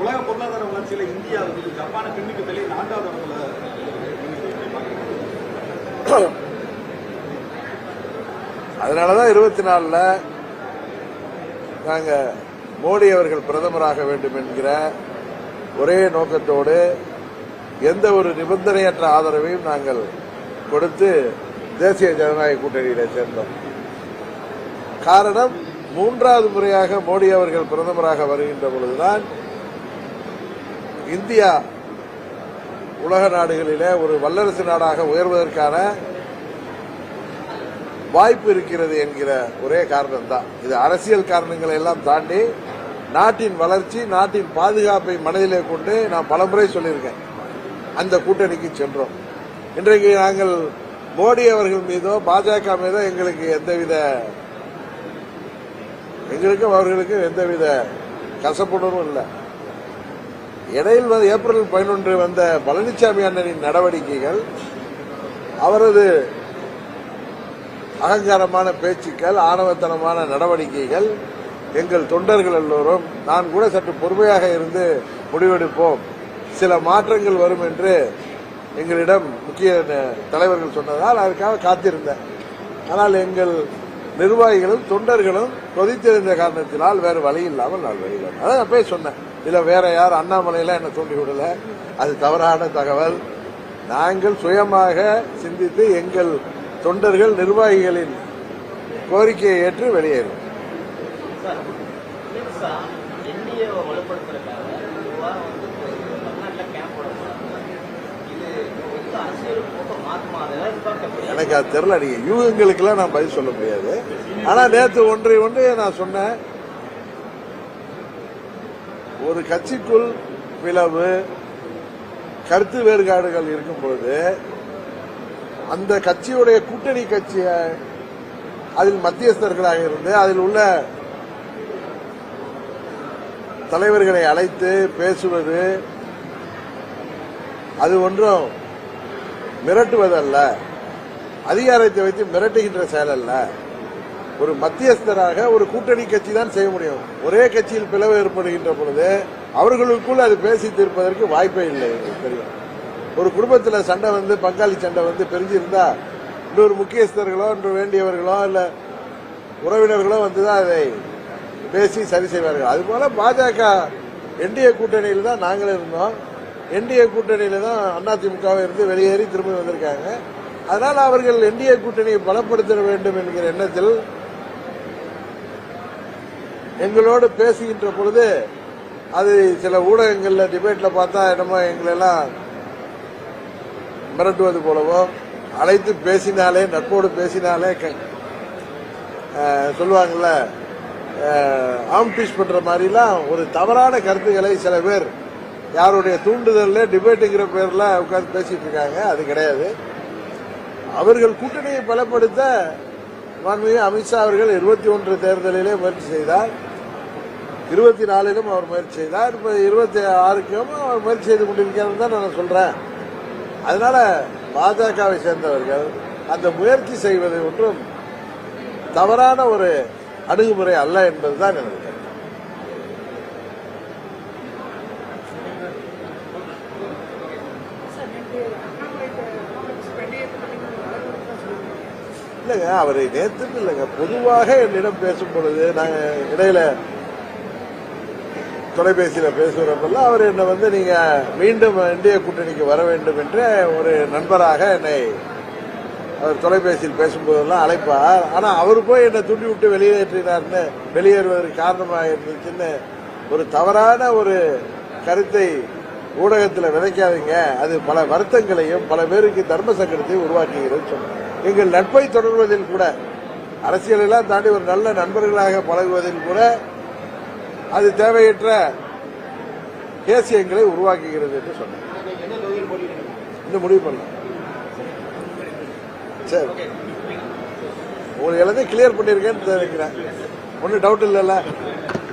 உலக பொருளாதார வளர்ச்சியில இந்தியா வந்து ஜப்பானை பின்னுக்கு தள்ளி 4வது இடத்துல. அதனாலதான் 24ல் நாங்க மோடி அவர்கள் பிரதமராக வேண்டும் என்கிற ஒரே நோக்கத்தோடு எந்த ஒரு நிபந்தனையற்ற ஆதரவையும் நாங்கள் கொடுத்து தேசிய ஜனநாயக கூட்டணியில சேர்ந்தோம். காரணம், 3வது முறையாக மோடி அவர்கள் பிரதமராக வருகின்ற பொழுதுதான் இந்தியா உலக நாடுகளிலே ஒரு வல்லரசு நாடாக உயர்வதற்கான வாய்ப்பு இருக்கிறது என்கிற ஒரே காரணம் தான். இது அரசியல் காரணங்களை எல்லாம் தாண்டி நாட்டின் வளர்ச்சி, நாட்டின் பாதுகாப்பை மனதிலே கொண்டு நான் பலமுறை சொல்லியிருக்கேன். அந்த கூட்டணிக்கு சென்றோம். இன்றைக்கு நாங்கள் மோடி அவர்கள் மீதோ பாஜக மீதோ எங்களுக்கும் அவர்களுக்கும் எந்தவித கசப்புணர்வும் இல்லை. இடையில் ஏப்ரல் 11 வந்த பழனிசாமி அண்ணனின் நடவடிக்கைகள், அவரது அகங்காரமான பேச்சுக்கள், ஆணவத்தனமான நடவடிக்கைகள், எங்கள் தொண்டர்கள் எல்லோரும் நான் கூட சற்று பொறுமையாக இருந்து முடிவெடுப்போம், சில மாற்றங்கள் வரும் என்று எங்களிடம் முக்கிய தலைவர்கள் சொன்னதால் அதற்காக காத்திருந்தேன். ஆனால் எங்கள் நிர்வாகிகளும் தொண்டர்களும் கொதித்திருந்த காரணத்தினால் வேறு வழி இல்லாமல் நான் வெளியில அதான் அப்பயே சொன்னேன். இல்ல வேற யார் அண்ணாமலையெல்லாம் என்ன தூண்டி விடல, அது தவறான தகவல். நாங்கள் சுயமாக சிந்தித்து எங்கள் தொண்டர்கள் நிர்வாகிகளின் கோரிக்கையை ஏற்று வெளியேறும். எனக்கு அது தெரியல. நீங்க யூகங்களுக்கெல்லாம் நான் பதில் சொல்ல முடியாது. ஆனா நேற்று ஒன்றை நான் சொன்னேன், ஒரு கட்சிக்குள் பிளவு, கருத்து வேறுபாடுகள் இருக்கும்போது அந்த கட்சியுடைய கூட்டணி கட்சிய அதில் மத்தியஸ்தர்களாக இருந்து அதில் உள்ள தலைவர்களை அழைத்து பேசுவது அது ஒன்றும் மிரட்டுவதல்ல, அதிகாரத்தை வைத்து மிரட்டுகின்ற செயல் அல்ல. ஒரு மத்தியஸ்தராக ஒரு கூட்டணி கட்சி தான் செய்ய முடியும். ஒரே கட்சியில் பிளவு ஏற்படுகின்ற பொழுது அவர்களுக்குள் அது பேசி தீர்ப்பதற்கு வாய்ப்பே இல்லை. தெரியும், ஒரு குடும்பத்தில் சண்டை வந்து பங்காளி சண்டை வந்து பிரிஞ்சிருந்தா இன்னொரு முக்கியஸ்தர்களோ இன்று வேண்டியவர்களோ இல்ல உறவினர்களோ வந்துதான் அதை பேசி சரி செய்வார்கள். அதுபோல பாஜக என்டிஏ கூட்டணியில் தான் நாங்களும் இருந்தோம். என்டிஏ கூட்டணியில தான் அதிமுகவை இருந்து வெளியேறி திரும்ப வந்திருக்காங்க. அதனால் அவர்கள் என்டிஏ கூட்டணியை பலப்படுத்த வேண்டும் என்கிற எண்ணத்தில் எங்களோடு பேசுகின்ற பொழுது அது சில ஊடகங்கள்ல டிபேட்ல பார்த்தா என்னமோ எங்களெல்லாம் மிரட்டுவது போலவோ, அழைத்து பேசினாலே நட்போடு பேசினாலே சொல்லுவாங்கல்ல ஆம்டிஷ் பண்ற மாதிரிலாம் ஒரு தவறான கருத்துக்களை சில பேர் யாருடைய தூண்டுதல்ல டிபேட்டுங்கிற பேர்ல உட்கார்ந்து பேசிட்டு இருக்காங்க. அது கிடையாது. அவர்கள் கூட்டணியை பலப்படுத்த மாண்புமிகு அமித்ஷா அவர்கள் 21 தேர்தலிலே முயற்சி செய்தார், 24லும் அவர் முயற்சி செய்தார், இப்ப 26க்கும் அவர் முயற்சி செய்து கொண்டிருக்கிறார் தான் நான் சொல்றேன். அதனால பாஜகவை சேர்ந்தவர்கள் அந்த முயற்சி செய்வது ஒன்றும் தவறான ஒரு அணுகுமுறை அல்ல என்பதுதான் எனக்கு கருத்து. இல்லைங்க, அவரை நேற்று இல்லைங்க, பொதுவாக என்னிடம் பேசும் பொழுது நாங்கள் இடையில தொலைபேசியில பேசுகிறப்பெல்லாம் அவர் என்னை வந்து நீங்க மீண்டும் இந்திய கூட்டணிக்கு வர வேண்டும் என்று ஒரு நண்பராக என்னை அவர் தொலைபேசியில் பேசும்போதெல்லாம் அழைப்பார். ஆனா அவர் போய் என்னை துண்டி விட்டு வெளியேற்றினார்னு வெளியேறுவதற்கு காரணமாக இருந்துச்சுன்னு ஒரு தவறான ஒரு கருத்தை ஊடகத்தில் விதைக்காதீங்க. அது பல வருத்தங்களையும் பல பேருக்கு தர்ம சங்கடத்தையும் உருவாக்குகிறது சொன்னார். எங்கள் நட்பை தொடர்வதில் கூட, அரசியலெல்லாம் தாண்டி ஒரு நல்ல நண்பர்களாக பழகுவதில் கூட அது தேவையற்ற கேசியங்களை உருவாக்குகிறது என்று சொன்னார். இன்னும் முடிவு பண்ணல. சரி, உங்களுக்கு எல்லாத்தையும் கிளியர் பண்ணிருக்கேன்னு நினைக்கிறேன். ஒன்னும் டவுட் இல்லைல்ல?